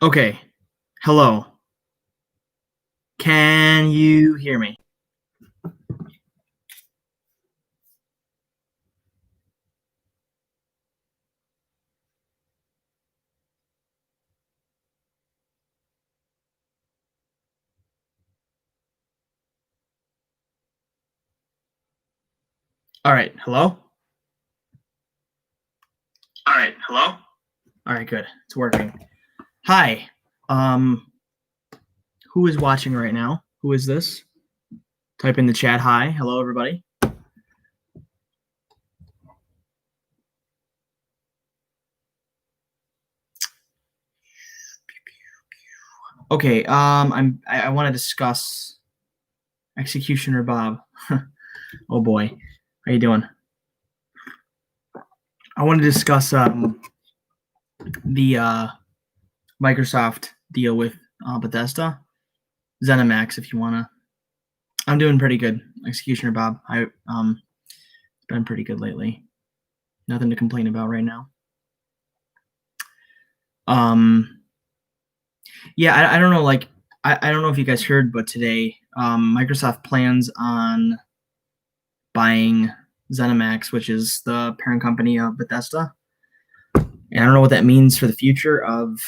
Okay. Hello. Can you hear me? All right. Hello? All right. Hello? All right, good. It's working. Hi. Um who is watching right now? Who is this? Type in the chat hi. Hello everybody. Okay, I want to discuss Executioner Bob. Oh boy. How you doing? I want to discuss the Microsoft deal with Bethesda. ZeniMax if you wanna. I'm doing pretty good, Executioner Bob. Been pretty good lately. Nothing to complain about right now. Yeah, I don't know, like I don't know if you guys heard, but today Microsoft plans on buying ZeniMax, which is the parent company of Bethesda. And I don't know what that means for the future of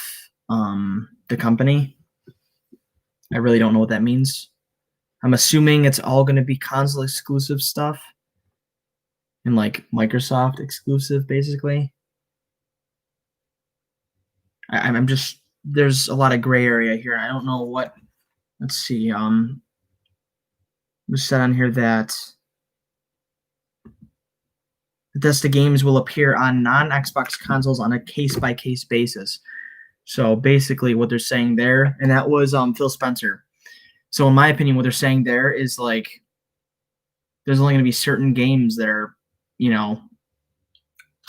the company. I really don't know what that means. I'm assuming it's all going to be console exclusive stuff and like Microsoft exclusive, basically. I'm just there's a lot of gray area here. I don't know what. Let's see. It was said on here that Bethesda games will appear on non-Xbox consoles on a case-by-case basis. So basically, what they're saying there, and that was Phil Spencer. So in my opinion, what they're saying there is like there's only going to be certain games that are,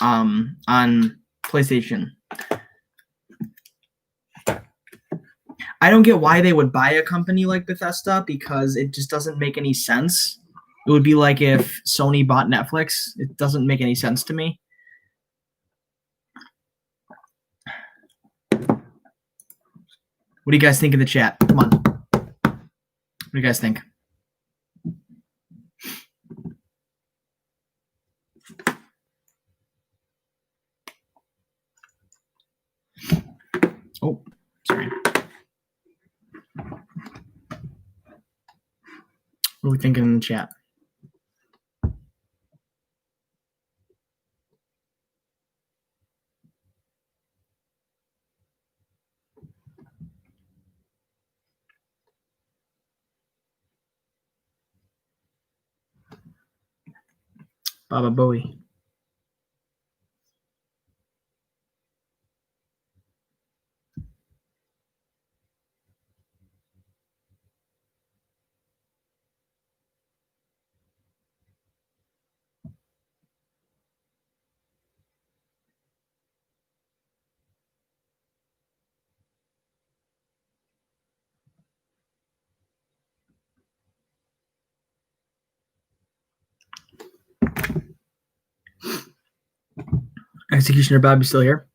on PlayStation. I don't get why they would buy a company like Bethesda because it just doesn't make any sense. It would be like if Sony bought Netflix. It doesn't make any sense to me. What do you guys think in the chat? Come on. What do you guys think? Oh, sorry. What are we thinking in the chat? Baba Bowie. Executioner Bob, you still here?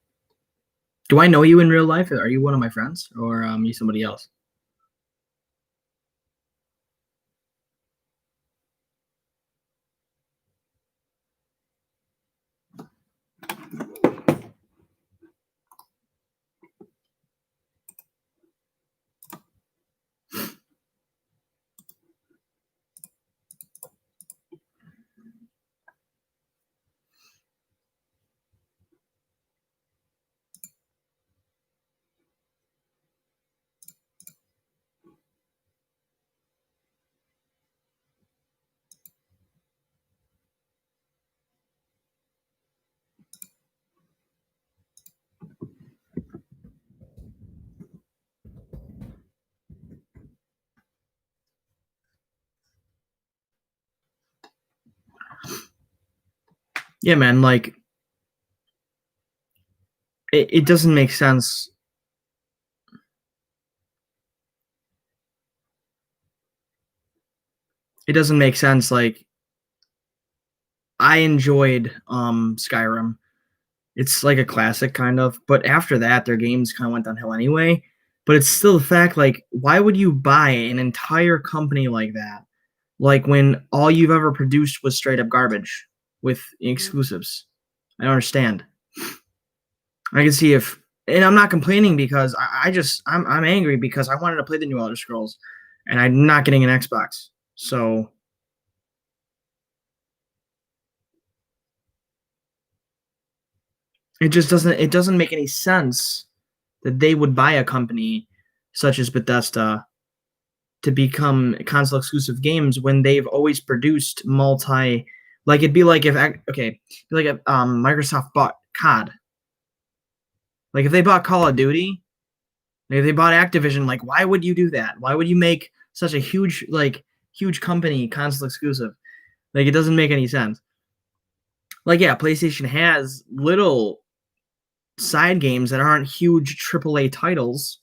Do I know you in real life? Are you one of my friends, or you somebody else? Yeah, man. Like, it doesn't make sense. It doesn't make sense. Like, I enjoyed Skyrim. It's like a classic kind of, but after that, their games kind of went downhill anyway. But it's still the fact, like, why would you buy an entire company like that? Like when all you've ever produced was straight up garbage with exclusives. I don't understand. I can see if, and I'm not complaining because I'm angry because I wanted to play the new Elder Scrolls, and I'm not getting an Xbox. So it doesn't make any sense that they would buy a company such as Bethesda to become console exclusive games when they've always produced multi. Like it'd be like if Microsoft bought COD. Like if they bought Call of Duty, like if they bought Activision, like why would you do that? Why would you make such a huge company console exclusive? Like it doesn't make any sense. Like yeah, PlayStation has little side games that aren't huge AAA titles.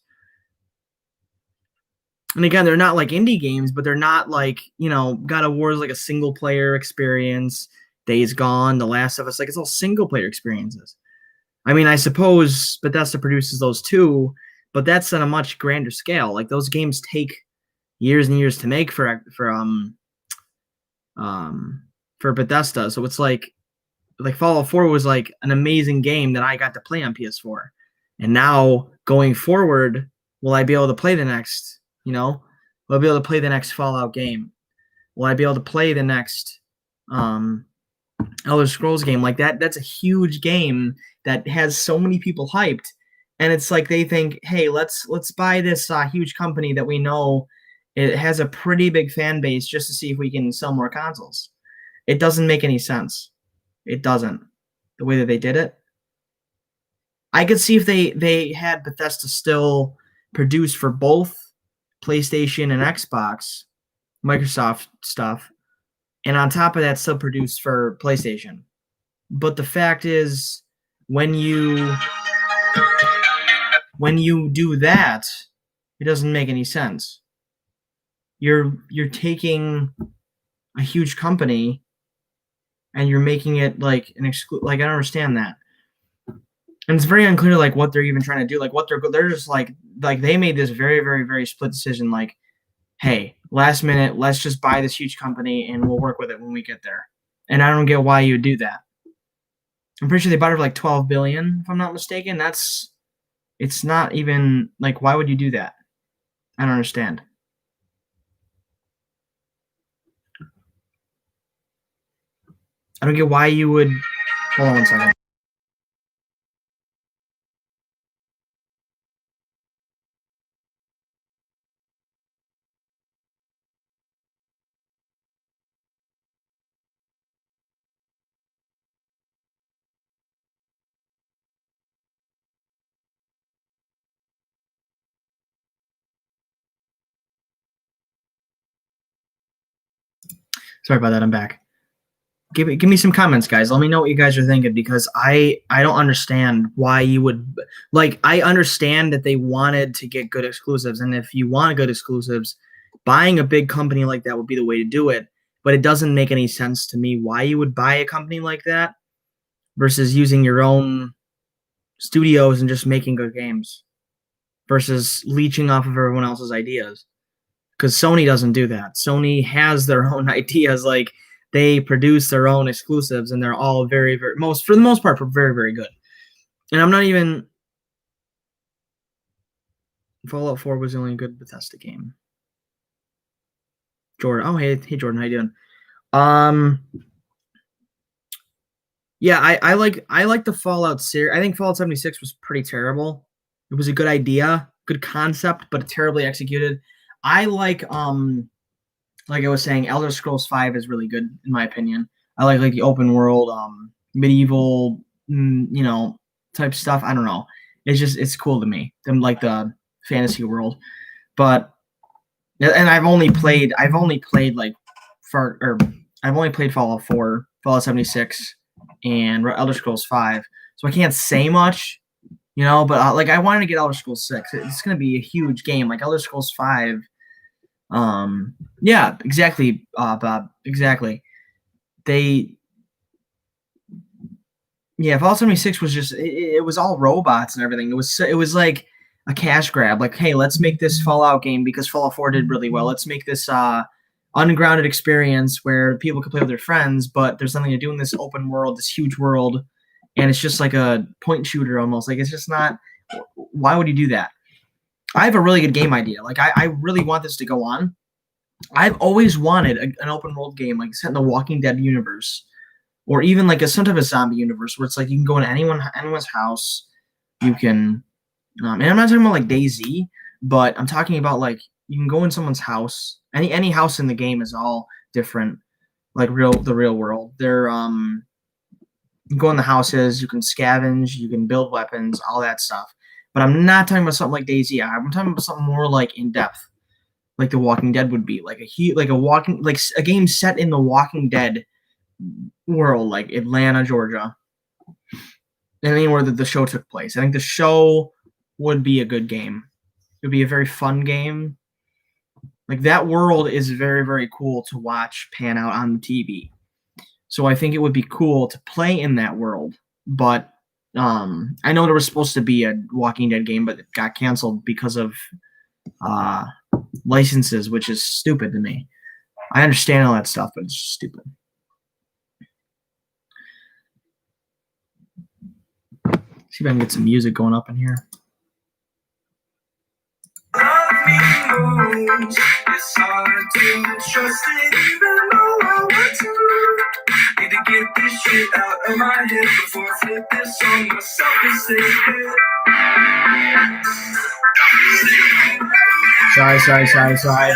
And again, they're not like indie games, but they're not like, God of War is like a single player experience. Days Gone, The Last of Us, like it's all single player experiences. I mean, I suppose Bethesda produces those too, but that's on a much grander scale. Like those games take years and years to make for Bethesda. So it's like Fallout 4 was like an amazing game that I got to play on PS4. And now going forward, will I be able to play the next, will I be able to play the next Fallout game? Will I be able to play the next Elder Scrolls game? Like that's a huge game that has so many people hyped. And it's like they think, hey, let's buy this huge company that we know it has a pretty big fan base just to see if we can sell more consoles. It doesn't make any sense. It doesn't. The way that they did it. I could see if they had Bethesda still produce for both PlayStation and Xbox, Microsoft stuff, and on top of that, still produce for PlayStation. But the fact is, when you do that, it doesn't make any sense. You're taking a huge company and you're making it like an like I don't understand that. And it's very unclear like what they're even trying to do. Like what they're just like they made this very, very, very split decision like, hey, last minute, let's just buy this huge company and we'll work with it when we get there. And I don't get why you would do that. I'm pretty sure they bought it for like 12 billion, if I'm not mistaken. It's not even like why would you do that? I don't understand. I don't get why you would. Hold on one second. Sorry about that. I'm back. Give me some comments, guys. Let me know what you guys are thinking because I don't understand why you would like. I understand that they wanted to get good exclusives, and if you want good exclusives, buying a big company like that would be the way to do it. But it doesn't make any sense to me why you would buy a company like that versus using your own studios and just making good games versus leeching off of everyone else's ideas. Because Sony doesn't do that. Sony has their own ideas. Like they produce their own exclusives, and they're all very, very for the most part, very, very good. And I'm not even. Fallout 4 was the only good Bethesda game. Jordan, oh hey Jordan, how you doing? Yeah, I like the Fallout series. I think Fallout 76 was pretty terrible. It was a good idea, good concept, but terribly executed. I like I was saying, Elder Scrolls 5 is really good in my opinion. I like the open world, medieval, type stuff. I don't know. It's cool to me. Them like the fantasy world, but and I've only played like I've only played Fallout 4, Fallout 76, and Elder Scrolls 5, so I can't say much, But like I wanted to get Elder Scrolls 6. It's gonna be a huge game. Like Elder Scrolls 5. Yeah, exactly, Bob. Exactly. They Yeah, Fallout 76 was just it was all robots and everything. It was like a cash grab. Like, hey, let's make this Fallout game because Fallout 4 did really well. Let's make this ungrounded experience where people can play with their friends, but there's nothing to do in this open world, this huge world, and it's just like a point shooter almost. Like it's just not. Why would you do that? I have a really good game idea. Like I really want this to go on. I've always wanted an open world game like set in the Walking Dead universe, or even like some type of zombie universe where it's like you can go into anyone's house. You can, and I'm not talking about like DayZ, but I'm talking about like you can go in someone's house. Any house in the game is all different, like the real world. You can go in the houses, you can scavenge, you can build weapons, all that stuff. But I'm not talking about something like DayZ. I'm talking about something more like in depth, like The Walking Dead would be, like a game set in the Walking Dead world, like Atlanta, Georgia, anywhere that the show took place. I think the show would be a good game. It would be a very fun game. Like that world is very, very cool to watch pan out on TV. So I think it would be cool to play in that world. But I know there was supposed to be a Walking Dead game, but it got canceled because of licenses, which is stupid to me. I understand all that stuff, but it's stupid. See if I can get some music going up in here. It's hard to trust it, even though I want to. Need to get this shit out of my head before I flip this on myself and say Sorry.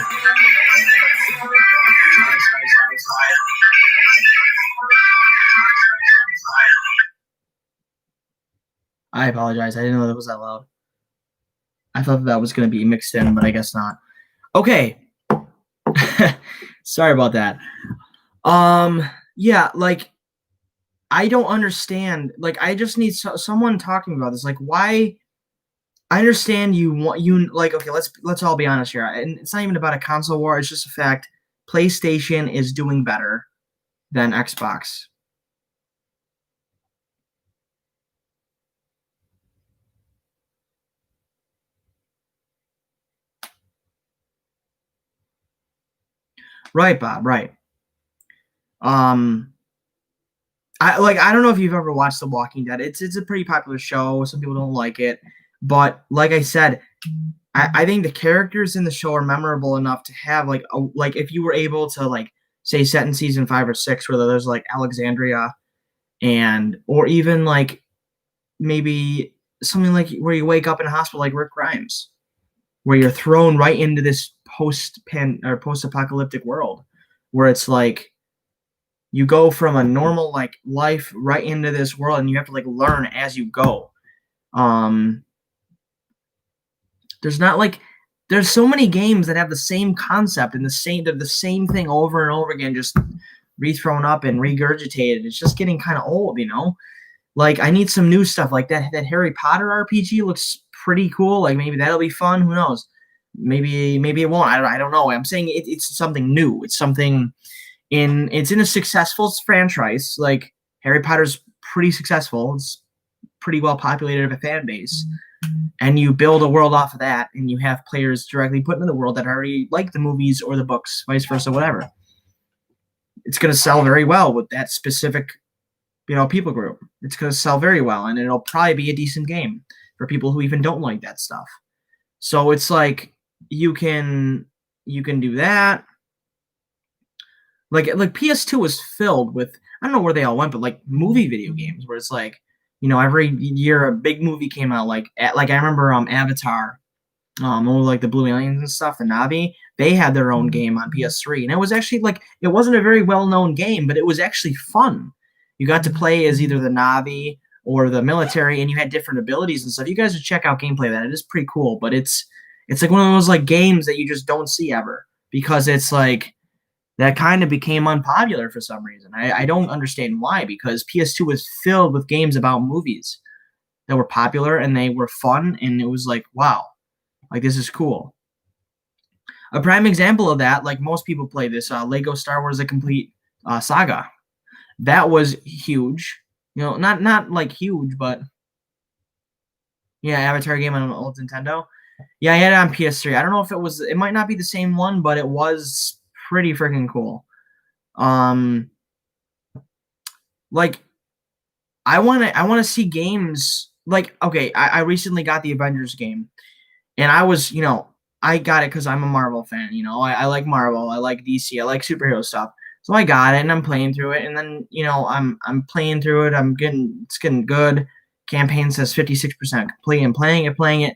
I apologize. I didn't know that was that loud. I thought that was going to be mixed in, but I guess not. Okay. Sorry about that. Yeah, like I don't understand. Like I just need someone talking about this. Like why? I understand you like okay. Let's all be honest here. And it's not even about a console war. It's just a fact. PlayStation is doing better than Xbox. Right, Bob. Right. Um, I don't know if you've ever watched The Walking Dead. It's a pretty popular show. Some people don't like it, but like I said, I think the characters in the show are memorable enough to have like if you were able to like say set in season 5 or 6 where there's like Alexandria and or even like maybe something like where you wake up in a hospital like Rick Grimes, where you're thrown right into this post-apocalyptic world where it's like you go from a normal like life right into this world and you have to like learn as you go. There's not like there's so many games that have the same concept and the same thing over and over again, just rethrown up and regurgitated. It's just getting kind of old, you know. Like I need some new stuff like that. That Harry Potter RPG looks pretty cool. Like maybe that'll be fun. Who knows? Maybe it won't. I don't know. I'm saying it's something new. It's something it's in a successful franchise. Like Harry Potter's pretty successful. It's pretty well populated of a fan base. And you build a world off of that, and you have players directly put into the world that already like the movies or the books, vice versa, whatever. It's going to sell very well with that specific, people group. It's going to sell very well, and it'll probably be a decent game for people who even don't like that stuff. So it's like you can do that. Like PS2 was filled with, I don't know where they all went, but like movie video games where it's like, every year a big movie came out. Like I remember Avatar, all like the Blue Aliens and stuff, the Navi. They had their own game on PS3, and it was actually like it wasn't a very well known game, but it was actually fun. You got to play as either the Navi or the military, and you had different abilities and stuff. You guys should check out gameplay of that. It is pretty cool, but it's like one of those like games that you just don't see ever because it's like that kind of became unpopular for some reason. I don't understand why, because PS2 was filled with games about movies that were popular and they were fun, and it was like, wow, like this is cool. A prime example of that, like most people play this, Lego Star Wars: The Complete Saga. That was huge. Not like huge, but yeah, Avatar game on an old Nintendo. Yeah, I had it on PS3. I don't know if it might not be the same one, but it was pretty freaking cool. Um, like I want to see games like okay, I recently got the Avengers game, and I got it because I'm a Marvel fan. I like Marvel, I like DC, I like superhero stuff. So I got it, and I'm playing through it, and then I'm playing through it. It's getting good. Campaign says 56% complete. I'm playing it.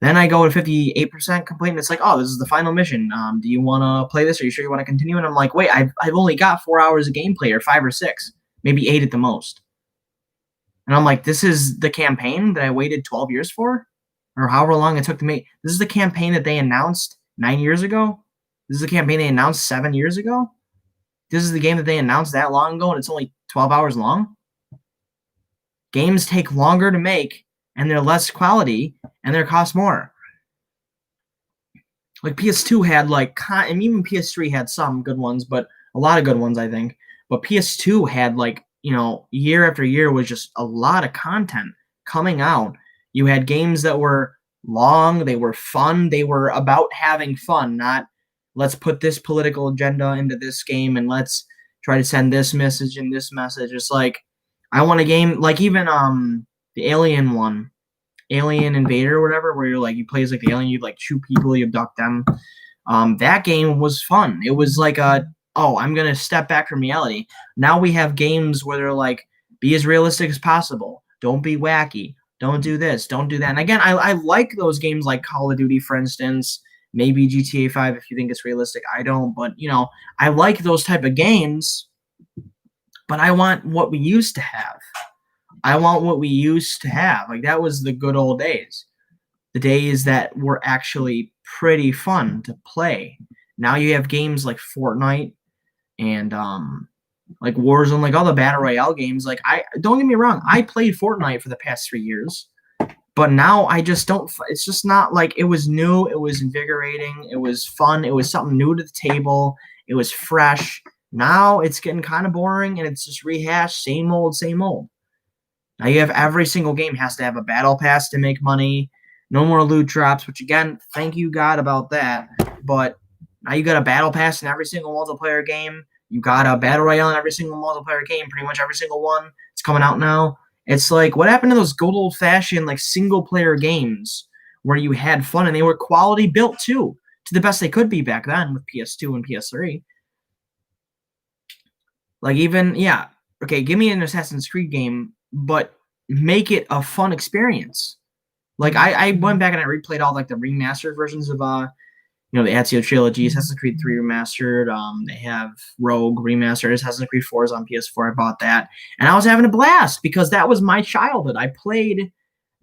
Then I go to 58% complete, and it's like, oh, this is the final mission. Do you want to play this? Are you sure you want to continue? And I'm like, wait, I've only got 4 hours of gameplay, or 5 or 6, maybe 8 at the most. And I'm like, this is the campaign that I waited 12 years for? Or however long it took to make. This is the campaign that they announced 9 years ago? This is the campaign they announced 7 years ago? This is the game that they announced that long ago, and it's only 12 hours long? Games take longer to make, and they're less quality, and they cost more. Like PS2 had and even PS3 had some good ones, but a lot of good ones, I think. But PS2 had year after year was just a lot of content coming out. You had games that were long, they were fun, they were about having fun, not let's put this political agenda into this game and let's try to send this message and this message. It's like I want a game like even the Alien one, Alien Invader or whatever, where you play as like the alien, you shoot people, you abduct them. That game was fun. It was like I'm gonna step back from reality. Now we have games where they're like, be as realistic as possible. Don't be wacky. Don't do this. Don't do that. And again, I like those games like Call of Duty, for instance. Maybe GTA 5 if you think it's realistic. I don't, but I like those type of games. But I want what we used to have. I want what we used to have. Like that was the good old days. The days that were actually pretty fun to play. Now you have games like Fortnite and like Warzone, like all the battle royale games. Like I don't get me wrong, I played Fortnite for the past 3 years, but now I just don't. It's just not like it was new. It was invigorating. It was fun. It was something new to the table. It was fresh. Now it's getting kind of boring, and it's just rehashed, same old, same old. Now you have every single game has to have a battle pass to make money. No more loot drops, which again, thank you God about that. But now you got a battle pass in every single multiplayer game. You got a battle royale in every single multiplayer game, pretty much every single one. It's coming out now. It's like, what happened to those good old-fashioned single player games where you had fun and they were quality built too, to the best they could be back then with PS2 and PS3. Like even, yeah, okay, give me an Assassin's Creed game, but make it a fun experience. Like I went back and I replayed all the remastered versions of the Ezio trilogy, Assassin's Creed 3 remastered. They have Rogue remastered. Assassin's Creed 4 is on PS4. I bought that, and I was having a blast because that was my childhood. I played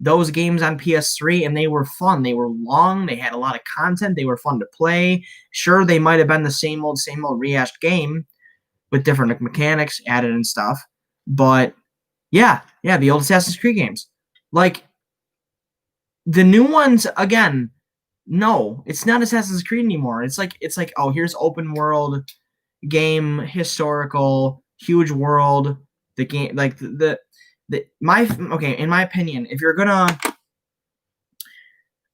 those games on PS3, and they were fun. They were long. They had a lot of content. They were fun to play. Sure, they might have been the same old rehashed game with different mechanics added and stuff, but yeah, the old Assassin's Creed games, like the new ones again. No, it's not Assassin's Creed anymore. It's like, oh, here's open world game, historical, huge world. The game, like in my opinion, if you're gonna,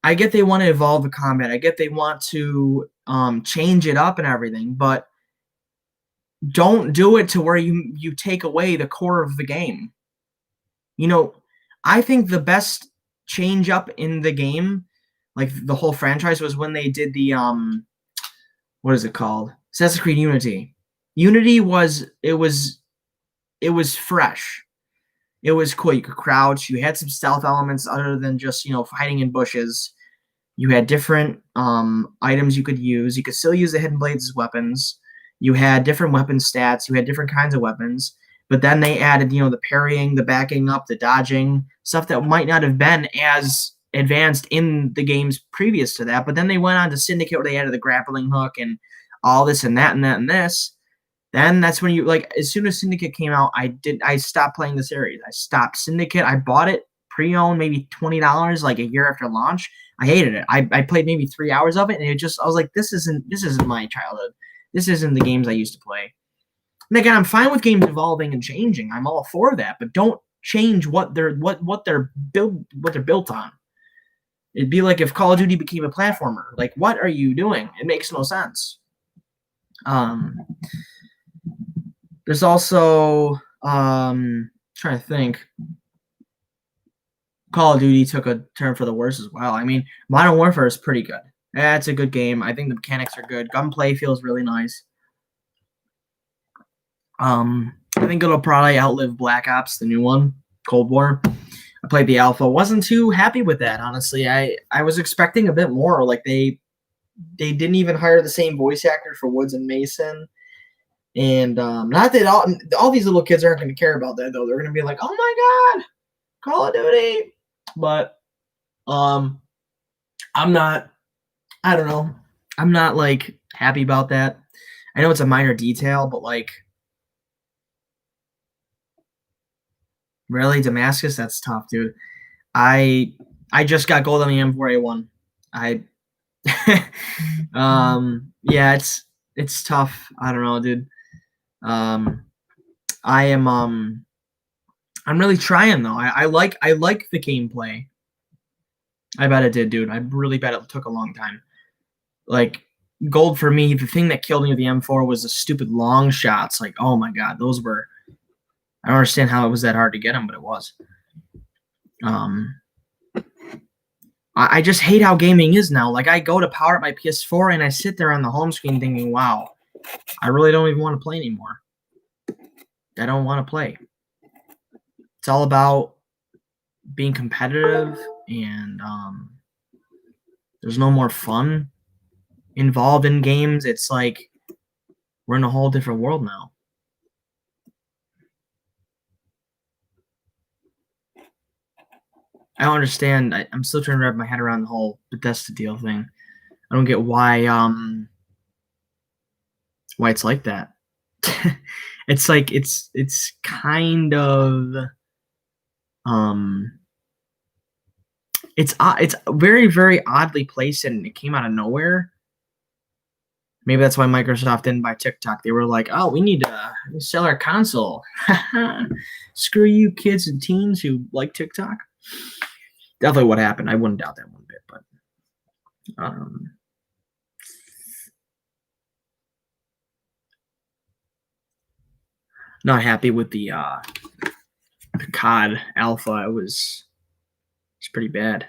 I get they want to evolve the combat. I get they want to change it up and everything, but don't do it to where you take away the core of the game. I think the best change up in the game, like the whole franchise, was when they did the what is it called? Assassin's Creed Unity. Unity was fresh. It was cool. You could crouch. You had some stealth elements other than just hiding in bushes. You had different items you could use. You could still use the hidden blades as weapons. You had different weapon stats. You had different kinds of weapons. But then they added the parrying, the backing up, the dodging, stuff that might not have been as advanced in the games previous to that. But then they went on to Syndicate, where they added the grappling hook and all this and that and that and this. Then that's when as soon as Syndicate came out, I stopped playing the series. I stopped Syndicate. I bought it pre-owned, maybe $20, like a year after launch. I hated it. I played maybe 3 hours of it, and I was like, this isn't my childhood. This isn't the games I used to play. And again, I'm fine with games evolving and changing. I'm all for that, but don't change what they're built on. It'd be like if Call of Duty became a platformer. Like, what are you doing? It makes no sense. There's also trying to think. Call of Duty took a turn for the worse as well. I mean, Modern Warfare is pretty good. It's a good game. I think the mechanics are good. Gunplay feels really nice. I think it'll probably outlive Black Ops, the new one, Cold War. I played the alpha. Wasn't too happy with that, honestly. I was expecting a bit more. Like they didn't even hire the same voice actor for Woods and Mason. And not that all these little kids aren't going to care about that, though. They're going to be like, oh my God, Call of Duty. But I'm not, I don't know. I'm not like happy about that. I know it's a minor detail, but like, really, Damascus? That's tough, dude. I just got gold on the M4A1. I yeah, it's tough. I don't know, dude. I am I'm really trying though. I like the gameplay. I bet it did, dude. I really bet it took a long time. Like gold for me, the thing that killed me with the M4 was the stupid long shots. Like, oh my God, those were. I don't understand how it was that hard to get them, but it was. I just hate how gaming is now. Like I go to power up my PS4 and I sit there on the home screen thinking, wow, I really don't even want to play anymore. I don't want to play. It's all about being competitive and there's no more fun involved in games. It's like we're in a whole different world now. I don't understand. I'm still trying to wrap my head around the whole Bethesda deal thing. I don't get why it's like that. It's like it's kind of it's very, very oddly placed and it came out of nowhere. Maybe that's why Microsoft didn't buy TikTok. They were like, oh, we need to sell our console. Screw you kids and teens who like TikTok. Definitely what happened. I wouldn't doubt that one bit, but not happy with the COD alpha. It's pretty bad.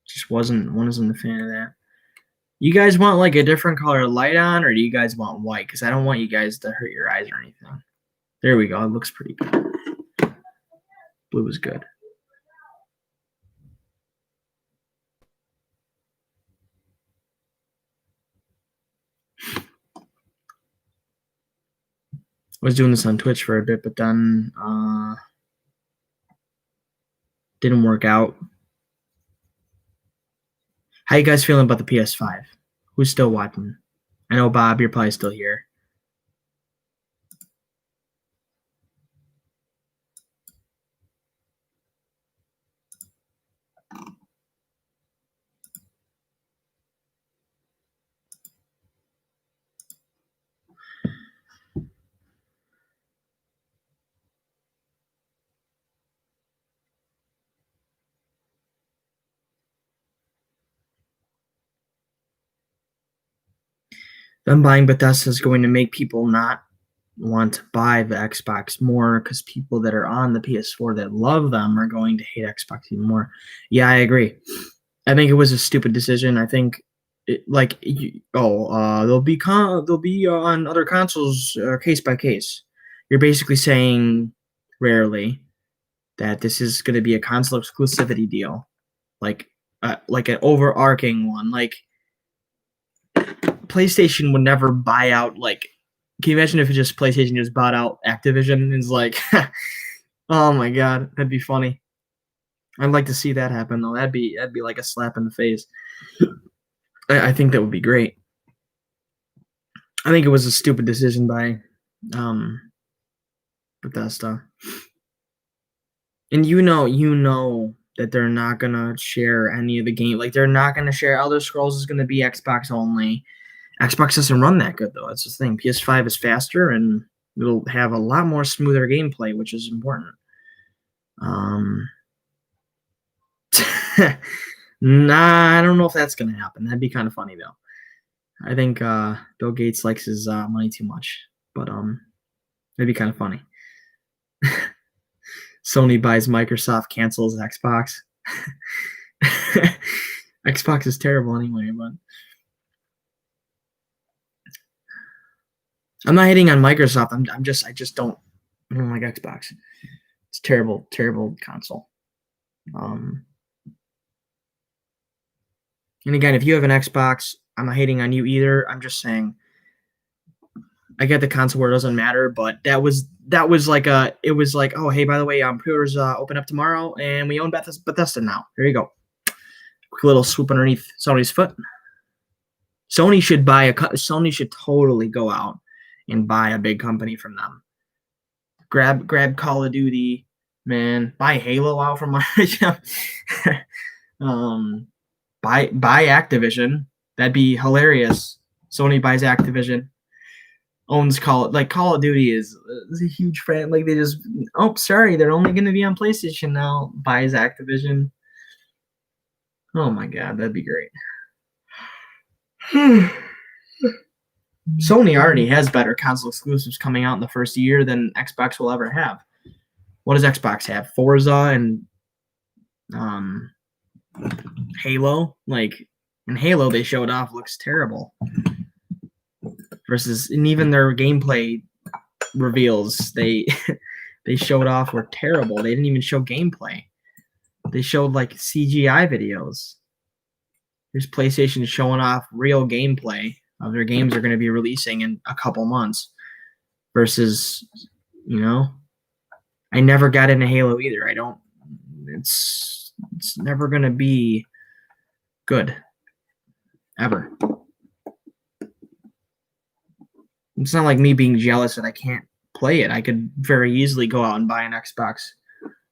Just wasn't a fan of that. You guys want like a different color light on, or do you guys want white? Because I don't want you guys to hurt your eyes or anything. There we go. It looks pretty good. Blue is good. I was doing this on Twitch for a bit, but then didn't work out. How you guys feeling about the PS5? Who's still watching? I know, Bob, you're probably still here. Them buying Bethesda is going to make people not want to buy the Xbox more because people that are on the PS4 that love them are going to hate Xbox even more. Yeah, I agree. I think it was a stupid decision. I think they'll be on other consoles case by case. You're basically saying rarely that this is going to be a console exclusivity deal, like an overarching one. Like PlayStation would never buy out. Like, can you imagine if it just PlayStation just bought out Activision and is like, oh my God, that'd be funny. I'd like to see that happen though. That'd be like a slap in the face. I think that would be great. I think it was a stupid decision by Bethesda. And you know that they're not gonna share any of the game. Like they're not gonna share. Elder Scrolls is gonna be Xbox only. Xbox doesn't run that good though. That's the thing. PS5 is faster and it'll have a lot more smoother gameplay, which is important. Nah, I don't know if that's gonna happen. That'd be kind of funny though. I think Bill Gates likes his money too much, but it'd be kind of funny. Sony buys Microsoft, cancels Xbox. Xbox is terrible anyway, but I'm not hating on Microsoft. I don't like Xbox. It's terrible, terrible console. And again, if you have an Xbox, I'm not hating on you either. I'm just saying I get the console where it doesn't matter, but that was like it was like, oh hey, by the way, pre-orders open up tomorrow, and we own Bethesda now. There you go. Quick little swoop underneath Sony's foot. Sony should totally go out and buy a big company from them. Grab Call of Duty, man. Buy Halo out from buy Activision. That'd be hilarious. Sony buys Activision, owns Call of Duty is a huge fan. Like they just sorry, they're only going to be on PlayStation now. Buys Activision. Oh my god, that'd be great. Sony already has better console exclusives coming out in the first year than Xbox will ever have. What does Xbox have? Forza and Halo. Like in Halo, they showed off looks terrible. And even their gameplay reveals they showed off were terrible. They didn't even show gameplay. They showed like CGI videos. Here's PlayStation showing off real gameplay of their games are going to be releasing in a couple months versus, I never got into Halo either. It's never going to be good ever. It's not like me being jealous that I can't play it. I could very easily go out and buy an Xbox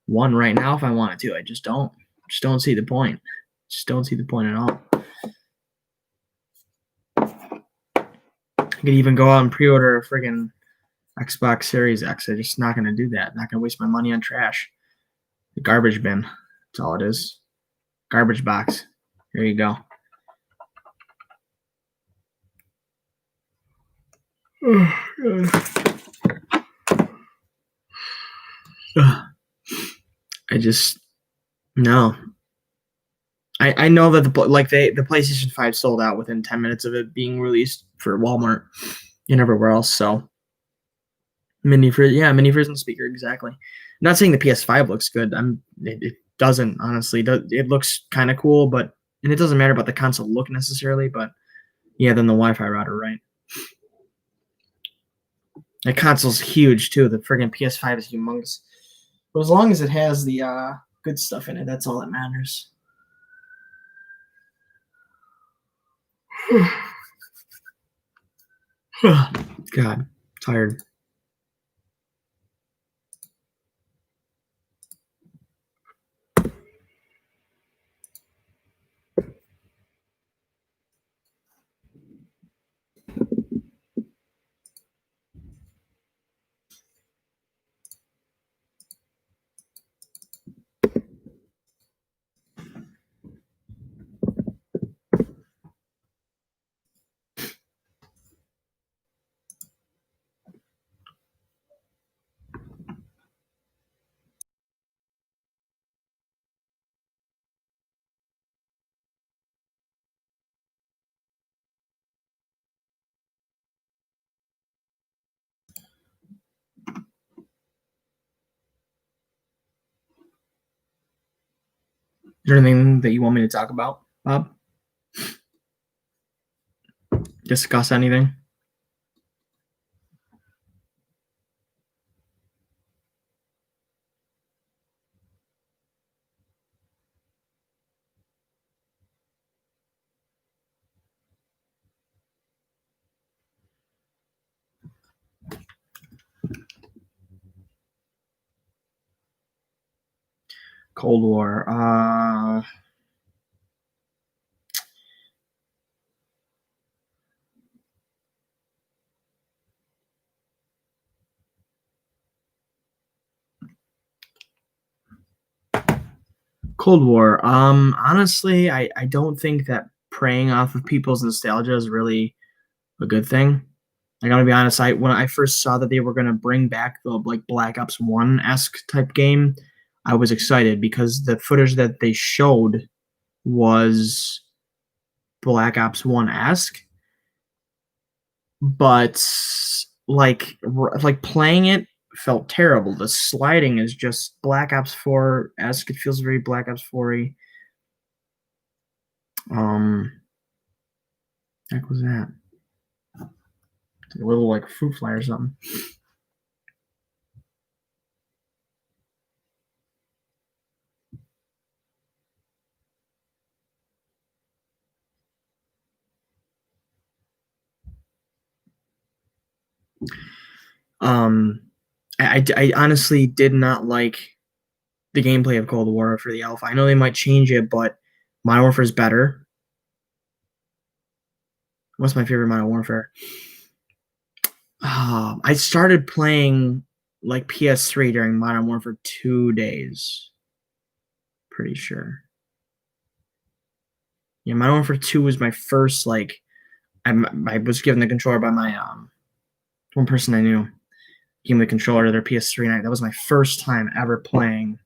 One right now if I wanted to. I just don't see the point. Just don't see the point at all. I could even go out and pre-order a friggin' Xbox Series X. I'm just not going to do that. I'm not going to waste my money on trash. The garbage bin. That's all it is. Garbage box. There you go. No. I know that the PlayStation 5 sold out within 10 minutes of it being released for Walmart and everywhere else. So mini frozen speaker, exactly. I'm not saying the PS5 looks good. It doesn't, honestly. It looks kind of cool, and it doesn't matter about the console look necessarily, but yeah, then the Wi-Fi router, right? The console's huge too. The friggin' PS5 is humongous. But as long as it has the good stuff in it, that's all that matters. God, tired. Is there anything that you want me to talk about, Bob? Discuss anything? Cold War. Cold War. Honestly, I don't think that preying off of people's nostalgia is really a good thing. I gotta be honest. When I first saw that they were gonna bring back the like Black Ops One esque type game, I was excited because the footage that they showed was Black Ops One esque, but like playing it felt terrible. The sliding is just Black Ops 4 esque. It feels very Black Ops 4y. Heck was that? A little like fruit fly or something. Um, I honestly did not like the gameplay of Cold War for the alpha. I know they might change it, but Modern Warfare is better. What's my favorite Modern Warfare? I started playing like PS3 during Modern Warfare 2 days. Pretty sure. Yeah, Modern Warfare 2 was my first like I was given the controller by my one person I knew. Gave me the controller to their PS3 and that was my first time ever playing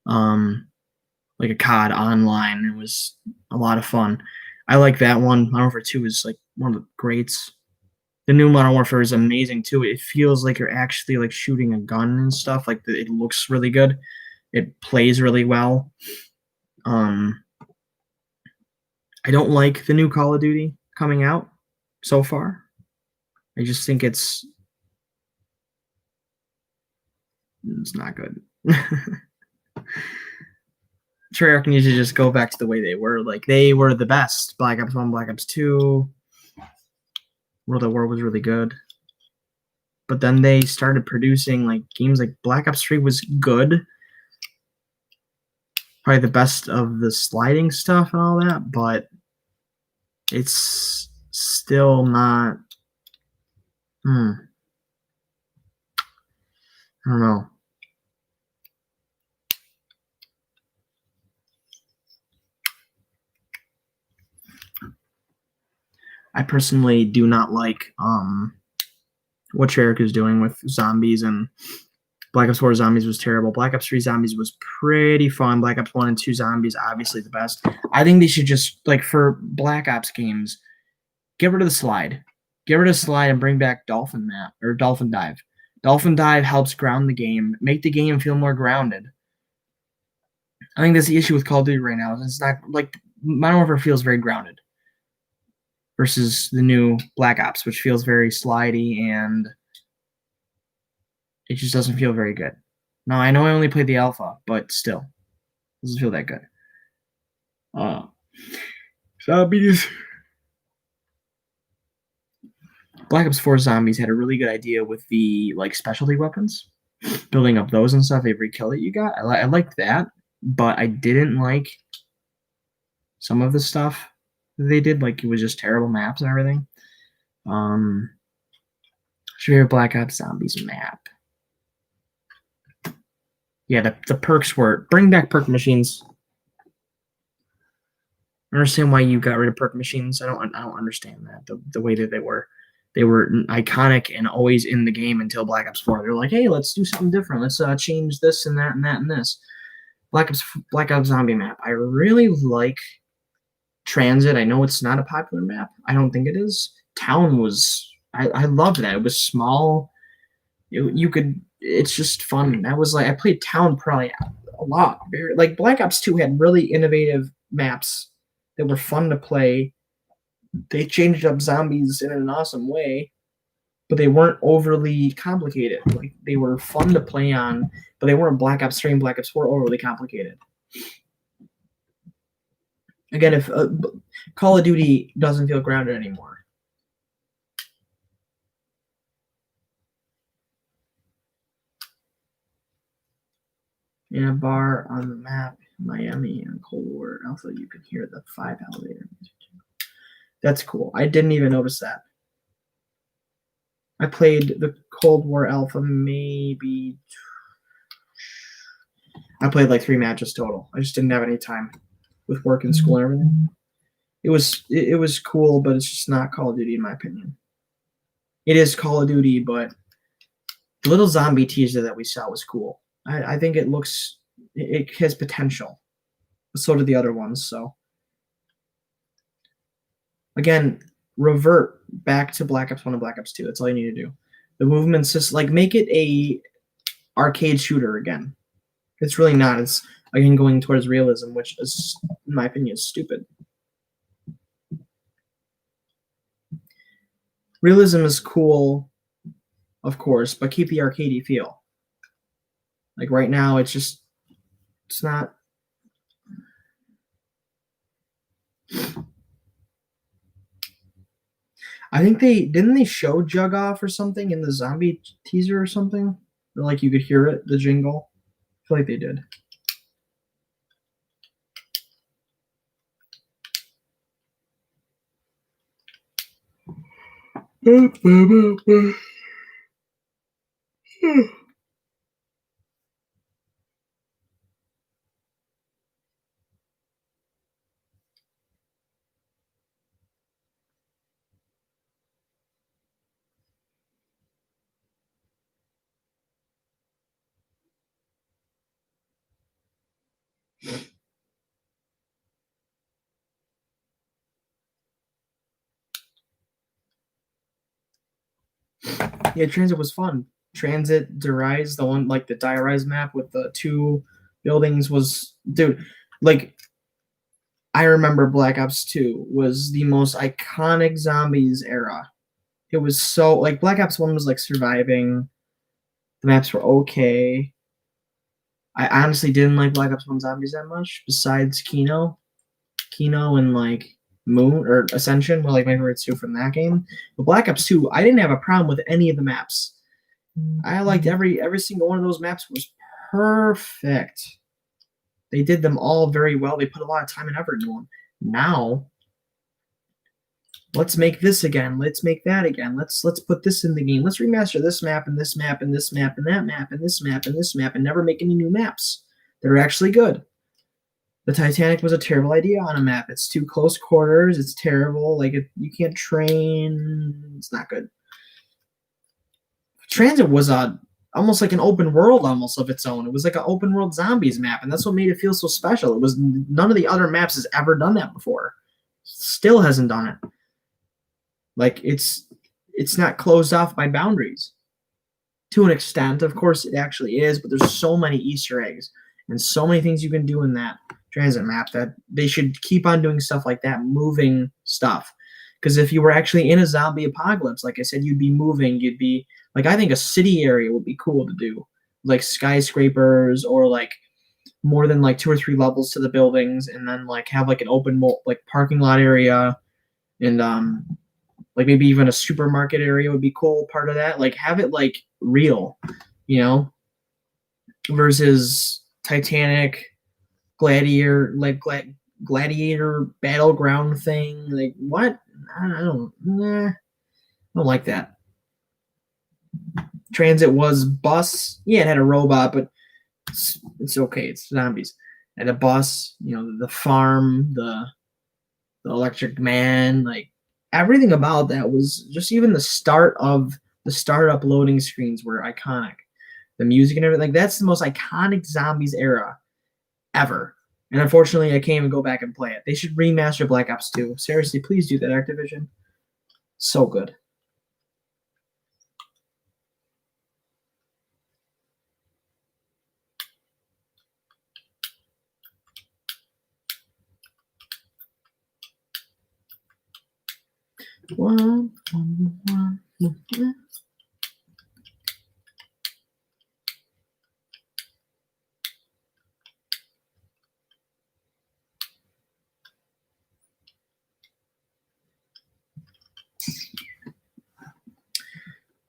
like a COD online. It was a lot of fun. I like that one. Modern Warfare 2 is like one of the greats. The new Modern Warfare is amazing too. It feels like you're actually like shooting a gun and stuff. Like it looks really good. It plays really well. I don't like the new Call of Duty coming out so far. I just think it's not good. Treyarch needs to just go back to the way they were. Like they were the best. Black Ops 1, Black Ops 2. World at War was really good. But then they started producing like games like Black Ops 3 was good. Probably the best of the sliding stuff and all that, but it's still not I don't know. I personally do not like what Treyarch is doing with zombies, and Black Ops 4 Zombies was terrible. Black Ops 3 Zombies was pretty fun. Black Ops 1 and 2 Zombies, obviously the best. I think they should just, like, for Black Ops games, get rid of the slide. Get rid of the slide and bring back Dolphin Map, or Dolphin Dive. Dolphin Dive helps ground the game, make the game feel more grounded. I think that's the issue with Call of Duty right now. It's not, like, Modern Warfare feels very grounded versus the new Black Ops, which feels very slidey and it just doesn't feel very good. Now, I know I only played the alpha, but still, it doesn't feel that good. Zombies. Black Ops 4 Zombies had a really good idea with the like specialty weapons, building up those and stuff. Every kill that you got, I liked that, but I didn't like some of the stuff that they did. Like it was just terrible maps and everything. Should we have Black Ops Zombies map? Yeah, the perks were bring back perk machines. I understand why you got rid of perk machines. I don't understand that the way that they were. They were iconic and always in the game until Black Ops 4. They're like, hey, let's do something different. Let's change this and that and that and this. Black Ops Zombie map. I really like Transit. I know it's not a popular map. I don't think it is. Town was. I loved that. It was small. You could. It's just fun. That was like I played Town probably a lot. Like Black Ops 2 had really innovative maps that were fun to play. They changed up zombies in an awesome way, but they weren't overly complicated. Like they were fun to play on, but they weren't Black Ops 3 and Black Ops 4 overly complicated. Again, if Call of Duty doesn't feel grounded anymore. In a bar on the map, Miami and Cold War. Also, you can hear the 5 elevator. That's cool. I didn't even notice that. I played the Cold War Alpha maybe. I played like 3 matches total. I just didn't have any time with work and school and everything. It was cool, but it's just not Call of Duty in my opinion. It is Call of Duty, but the little zombie teaser that we saw was cool. I think it has potential. So do the other ones. So again, revert back to Black Ops 1 and Black Ops 2. That's all you need to do. The movement's just like make it a arcade shooter again. It's really not. It's again going towards realism, which is, in my opinion, is stupid. Realism is cool, of course, but keep the arcadey feel. Like right now, it's not. I think they show Jug off or something in the zombie teaser or something, or like you could hear it, the jingle. I feel like they did. Yeah, Transit was fun. Transit, Rise, the one like the Rise map with the 2 buildings was, dude, like I remember Black Ops 2 was the most iconic zombies era. It was so like Black Ops 1 was like surviving. The maps were okay. I honestly didn't like Black Ops 1 zombies that much, besides Kino. Kino and like Moon or Ascension were like my favorites too from that game. But Black Ops 2, I didn't have a problem with any of the maps. I liked every single one of those maps was perfect. They did them all very well. They put a lot of time and effort into them. Now, let's make this again. Let's make that again. Let's put this in the game. Let's remaster this map and this map and this map and that map and this map and this map and never make any new maps that are actually good. The Titanic was a terrible idea on a map. It's too close quarters. It's terrible. Like you can't train. It's not good. Transit was almost like an open world almost of its own. It was like an open world zombies map, and that's what made it feel so special. It was none of the other maps has ever done that before. Still hasn't done it. Like it's not closed off by boundaries. To an extent, of course, it actually is, but there's so many Easter eggs and so many things you can do in that transit map that they should keep on doing stuff like that, moving stuff. Because if you were actually in a zombie apocalypse, like I said, you'd be moving. You'd be like, I think a city area would be cool to do, like skyscrapers or like more than like 2 or 3 levels to the buildings, and then like have like an open like parking lot area, and like maybe even a supermarket area would be cool. Part of that, like have it like real, you know, versus Titanic, Gladiator, like Gladiator battleground thing. Like what? I don't like that. Transit was bus. Yeah, it had a robot, but it's okay. It's zombies. And a bus, you know, the farm, the electric man, like everything about that was just even the start of the startup loading screens were iconic. The music and everything, like that's the most iconic zombies era ever. And unfortunately, I can't even go back and play it. They should remaster Black Ops 2. Seriously, please do that, Activision. So good.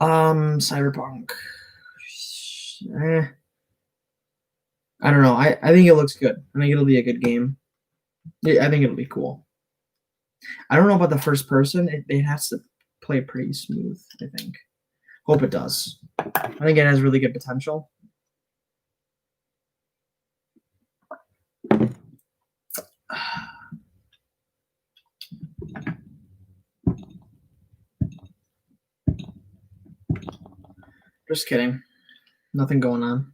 Cyberpunk. I don't know. I think it looks good. I think it'll be a good game. I think it'll be cool. I don't know about the first person. It has to play pretty smooth, I think. Hope it does. I think it has really good potential. Just kidding. Nothing going on.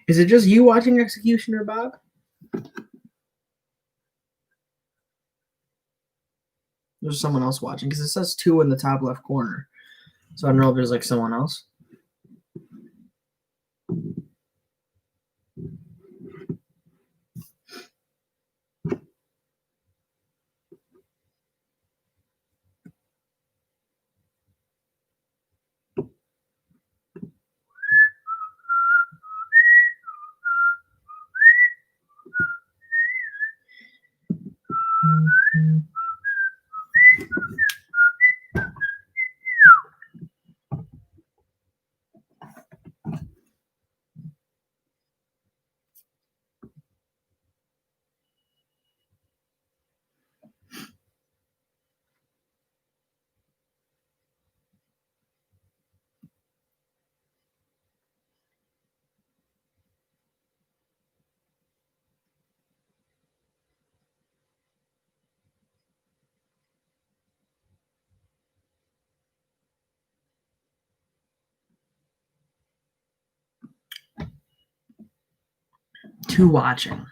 Is it just you watching Executioner, Bob? There's someone else watching because it says 2 in the top left corner. So I don't know if there's like someone else. Two watching.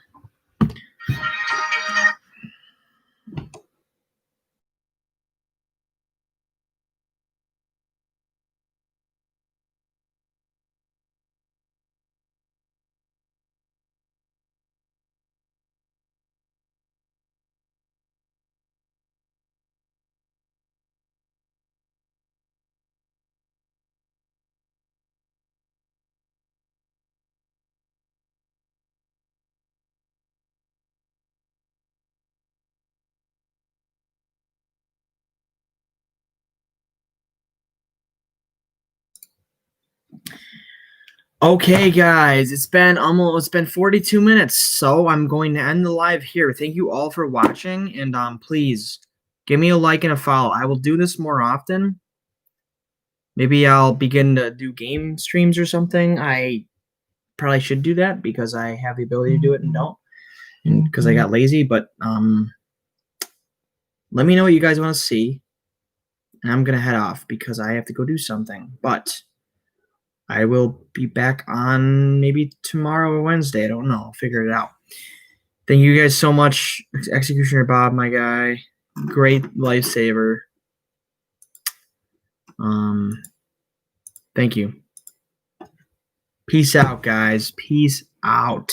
Okay, guys, it's been 42 minutes, so I'm going to end the live here. Thank you all for watching, and please give me a like and a follow. I will do this more often. Maybe I'll begin to do game streams or something. I probably should do that because I have the ability to do it and don't, and because I got lazy. But let me know what you guys want to see, and I'm gonna head off because I have to go do something. But I will be back on maybe tomorrow or Wednesday. I don't know. I'll figure it out. Thank you guys so much. Executioner Bob, my guy. Great lifesaver. Thank you. Peace out, guys. Peace out.